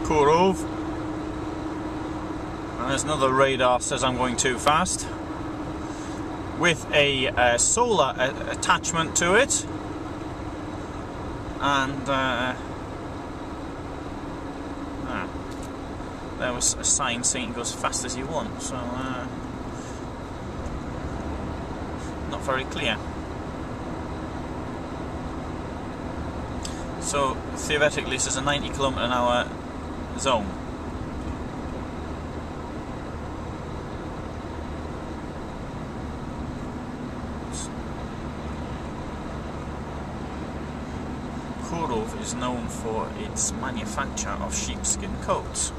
Kurow. And there's another radar says I'm going too fast, with a solar attachment to it, and there was a sign saying go as fast as you want, so not very clear. So theoretically this is a 90 km/h zone. Kurow is known for its manufacture of sheepskin coats.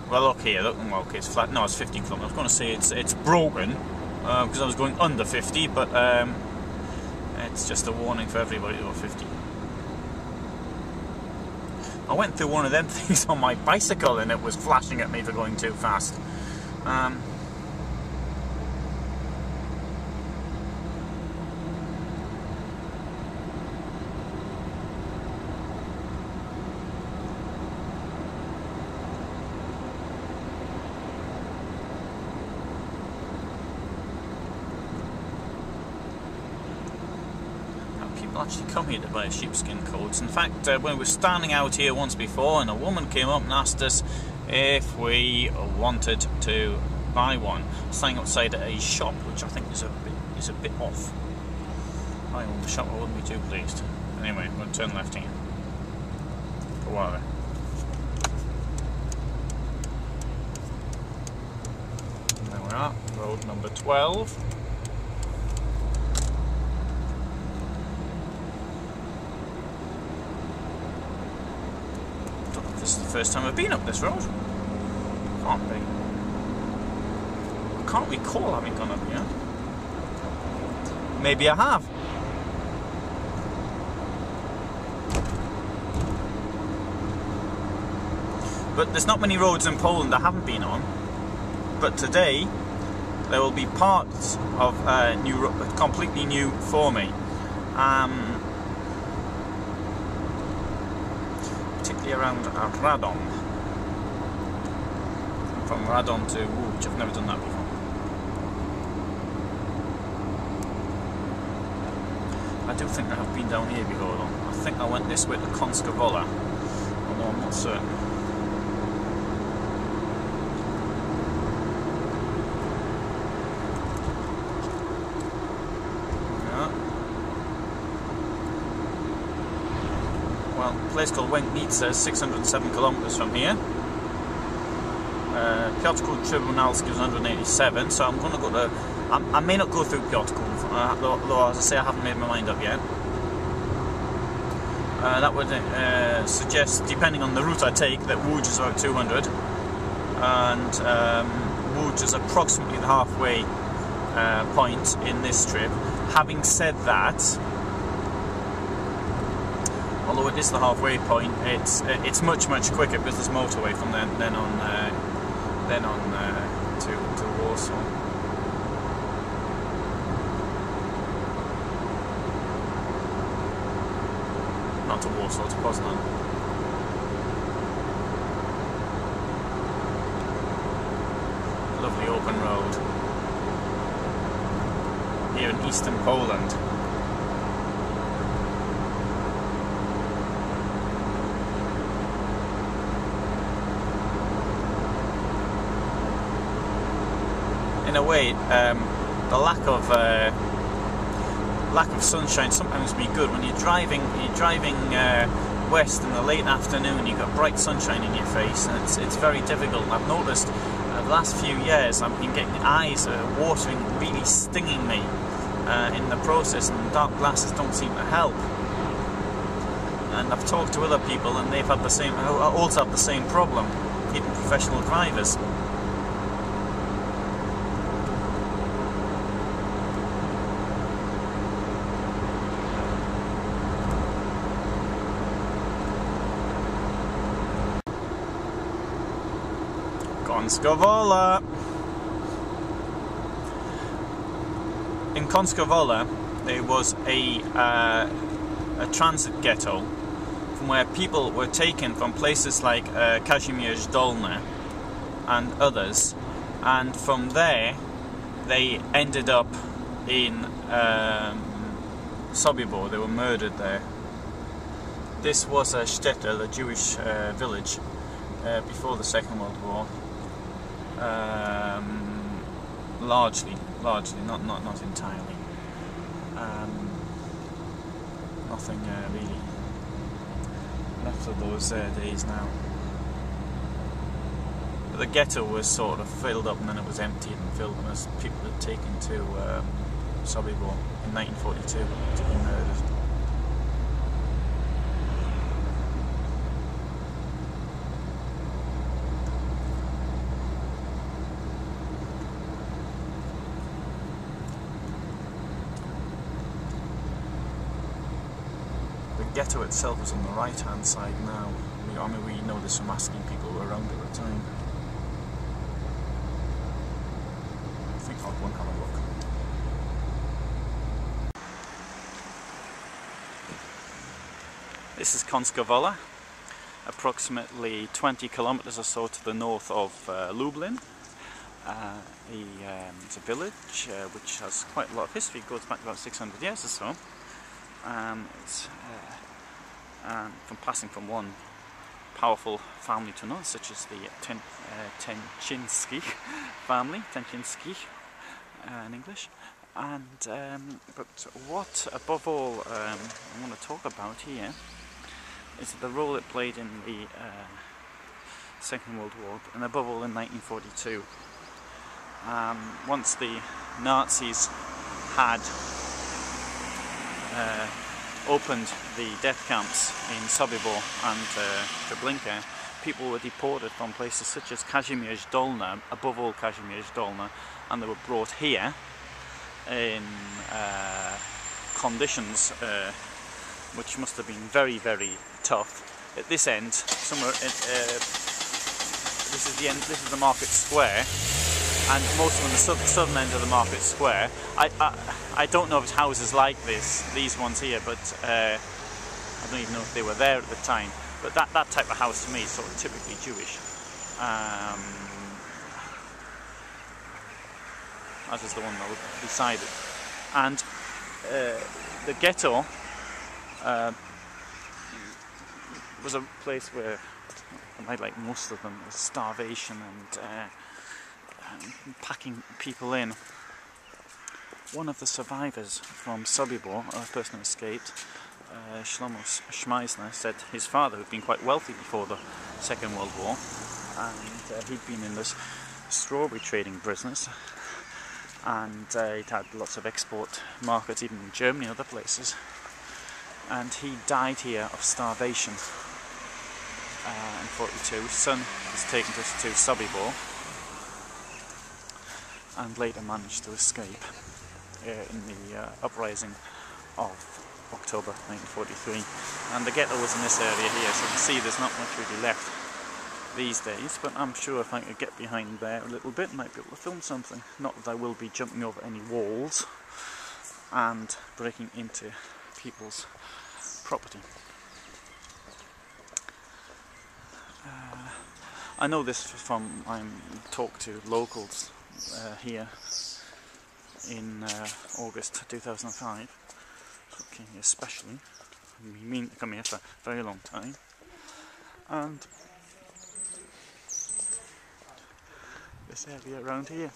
Well, okay, okay, it's flat. No, it's 50 km. I was going to say it's broken because I was going under 50, but it's just a warning for everybody to go 50. I went through one of them things on my bicycle and it was flashing at me for going too fast. Actually come here to buy sheepskin coats. In fact, when we were standing out here once before, and a woman came up and asked us if we wanted to buy one, standing outside a shop, which I think is a bit off. If I owned the shop, I wouldn't be too pleased. Anyway, I'm going to turn left here. For whatever. There we are, road number 12. This is the first time I've been up this road. Can't be. I can't recall having gone up here. Maybe I have. But there's not many roads in Poland I haven't been on. But today there will be parts of completely new for me. Around Radom. From Radom to Łódź. I've never done that before. I do think I have been down here before though. I think I went this way to Konskowola, although I'm not certain. A place called Łęknica, 607 kilometers from here. Piotrków Trybunalski is 187, so I'm going to go to. I may not go through Piotrków, though as I say I haven't made my mind up yet. That would suggest, depending on the route I take, that Łódź is about 200, and Łódź is approximately the halfway point in this trip. Having said that, although it is the halfway point, it's much quicker because there's motorway from then on to Warsaw. Not to Warsaw, to Poznań. Lovely open road here in eastern Poland. In a way, the lack of sunshine sometimes be good. When you're driving west in the late afternoon, you've got bright sunshine in your face, and it's very difficult. I've noticed the last few years I've been getting eyes watering, really stinging me in the process, and dark glasses don't seem to help. And I've talked to other people, and they've had the same, also have the same problem, even professional drivers. Konskowola. In Konskowola, there was a a transit ghetto from where people were taken from places like Kazimierz Dolny and others, and from there they ended up in Sobibor. They were murdered there. This was a shtetl, a Jewish village, before the Second World War. Largely, not entirely. Nothing really left of those days now. But the ghetto was sort of filled up and then it was emptied and filled up as people had taken to Sobibor in 1942 to be murdered. The ghetto itself is on the right hand side now. I mean, we know this from asking people who were around at the time. I think I'll go and have a look. This is Konskowola, approximately 20 kilometers or so to the north of Lublin. It's a village which has quite a lot of history. It goes back about 600 years or so. It's from passing from one powerful family to another, such as the Tenchinski family, Tenchinski in English. And but what above all I want to talk about here is the role it played in the Second World War, and above all in 1942. Once the Nazis had opened the death camps in Sobibor and Treblinka, people were deported from places such as Kazimierz Dolny, above all Kazimierz Dolny, and they were brought here in conditions which must have been very, very tough. At this end, somewhere, this is the end. This is the market square, and most of them, the southern end of the market square. I don't know if it's houses like these ones here, but I don't even know if they were there at the time. But that type of house to me is sort of typically Jewish. As is the one that was beside it. And the ghetto was a place where, like most of them, was starvation and packing people in. One of the survivors from Sobibor, a person who escaped, Shlomo Schmeisner, said his father had been quite wealthy before the Second World War, and he'd been in this strawberry trading business, and he'd had lots of export markets even in Germany and other places, and he died here of starvation in 1942. His son was taken to Sobibor and later managed to escape in the uprising of October 1943. And the ghetto was in this area here, so you can see there's not much really left these days, but I'm sure if I could get behind there a little bit, I might be able to film something. Not that I will be jumping over any walls and breaking into people's property. I know this from I talked to locals here in August 2005, okay, especially. I mean to come here for a very long time, and this area around here.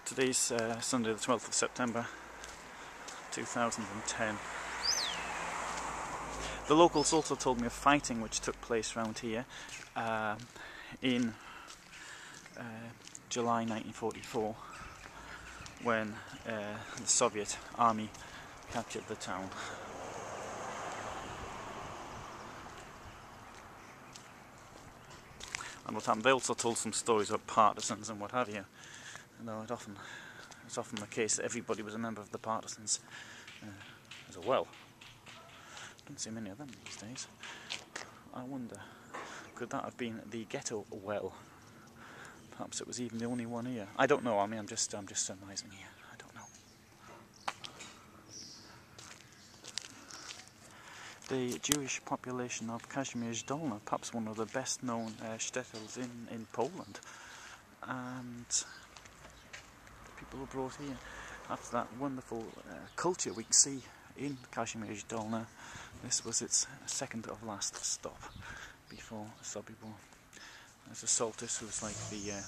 Today's Sunday the 12th of September 2010. The locals also told me of fighting which took place around here in July 1944, when the Soviet army captured the town. And what happened, they also told some stories about partisans and what have you. Though it's often the case that everybody was a member of the partisans as well. Don't see many of them these days. I wonder, could that have been the ghetto well? Perhaps it was even the only one here. I don't know. I mean, I'm just surmising here. I don't know. the Jewish population of Kazimierz Dolny, perhaps one of the best known shtetls in Poland, and the people were brought here. After that wonderful culture we can see in Kazimierz Dolny, this was its second to last stop before Sobibor. There's a Soltis who's like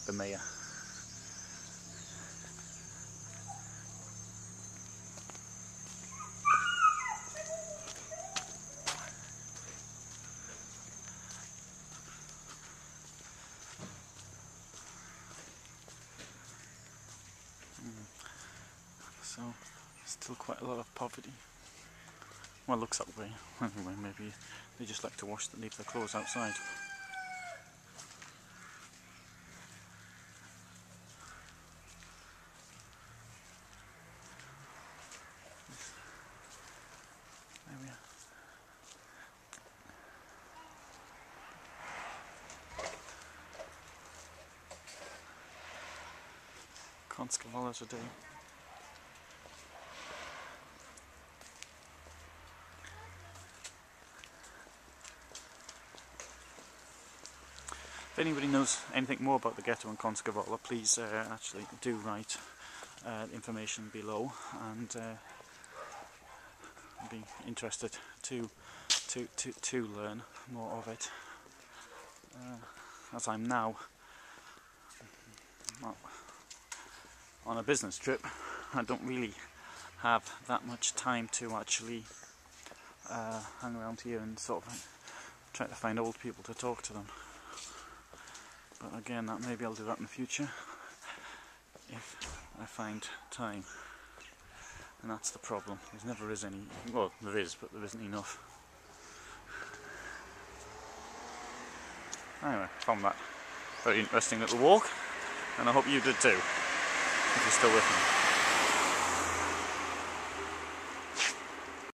the mayor. So, still quite a lot of poverty. Well, looks that way. Anyway, maybe they just like to leave their clothes outside. There we are. Konskowola today. If anybody knows anything more about the ghetto in Konskowola, please actually do write information below, and I'd be interested to learn more of it. As I'm now on a business trip, I don't really have that much time to actually hang around here and sort of try to find old people to talk to them. But again, maybe I'll do that in the future if I find time. And that's the problem. There never is any. Well, there is, but there isn't enough. Anyway, found that very interesting little walk, and I hope you did too, if you're still with me.